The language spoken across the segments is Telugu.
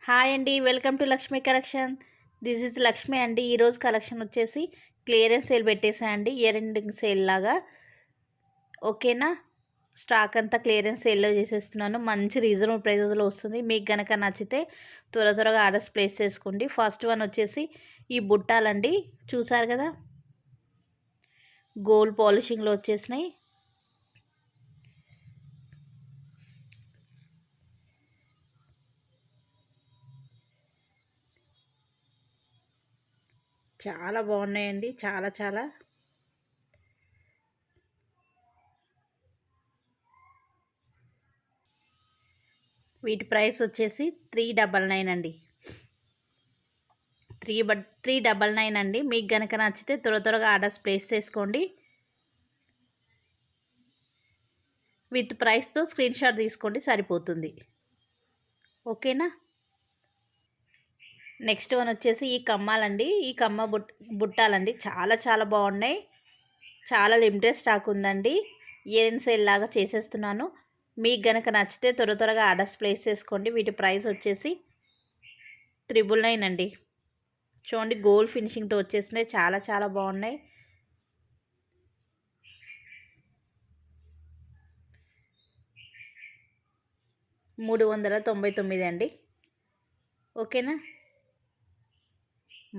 హాయ్ అండి, welcome to Lakshmi collection. This is Lakshmi అండి. ఈరోజు కలెక్షన్ వచ్చేసి క్లియరెన్స్ సేల్ పెట్టేసా అండి, ఇయర్ ఎండింగ్ సేల్ లాగా. ఓకేనా, స్టాక్ అంతా క్లియరెన్స్ సేల్లో చేసేస్తున్నాను. మంచి రీజనబుల్ ప్రైజెస్లో వస్తుంది. మీకు గనక నచ్చితే త్వరగా ఆర్డర్స్ ప్లేస్ చేసుకోండి. ఫస్ట్ వన్ వచ్చేసి ఈ బుట్టాలండి, చూసారు కదా, గోల్డ్ పాలిషింగ్లో వచ్చేసినాయి. చాలా బాగున్నాయండి, చాలా. వీటి ప్రైస్ వచ్చేసి 399 అండి. 399 అండి. మీకు గనక నచ్చితే త్వరగా ఆర్డర్స్ ప్లేస్ చేసుకోండి. విత్ ప్రైస్తో స్క్రీన్ షాట్ తీసుకోండి, సరిపోతుంది. ఓకేనా. నెక్స్ట్ వన్ వచ్చేసి ఈ కమ్మాలండి. ఈ కమ్మ బుట్టాలండి, చాలా బాగున్నాయి. చాలా లిమిటెడ్ స్టాక్ ఉందండి. ఇయర్ సేల్ లాగా చేసేస్తున్నాను. మీకు గనక నచ్చితే త్వరగా ఆర్డర్స్ ప్లేస్ చేసుకోండి. వీటి ప్రైస్ వచ్చేసి 999 అండి. చూడండి, గోల్డ్ ఫినిషింగ్తో వచ్చేసినాయి. చాలా బాగున్నాయి. $399 అండి. ఓకేనా.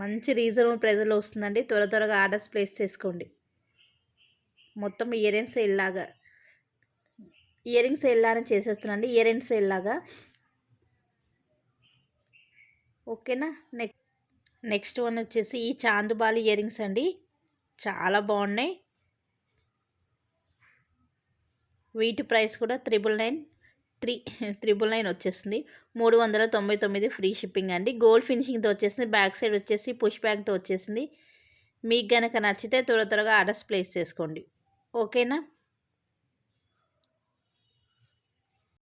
మంచి రీజనబుల్ ప్రైస్లో వస్తుందండి. త్వరగా ఆర్డర్స్ ప్లేస్ చేసుకోండి. మొత్తం ఇయర్ సేల్ లాగా చేసేస్తున్నాండి. ఇయర్ సేల్ లాగా. ఓకేనా. నెక్స్ట్ వన్ వచ్చేసి ఈ చాందుబాలి ఇయర్ రింగ్స్ అండి, చాలా బాగున్నాయి. వీటి ప్రైస్ కూడా 399 వచ్చేస్తుంది. 399 ఫ్రీ షిప్పింగ్ అండి. గోల్డ్ ఫినిషింగ్తో వచ్చేసింది. బ్యాక్ సైడ్ వచ్చేసి పుష్ బ్యాగ్తో వచ్చేసింది. మీకు గనక నచ్చితే త్వరగా ఆర్డర్స్ ప్లేస్ చేసుకోండి. ఓకేనా.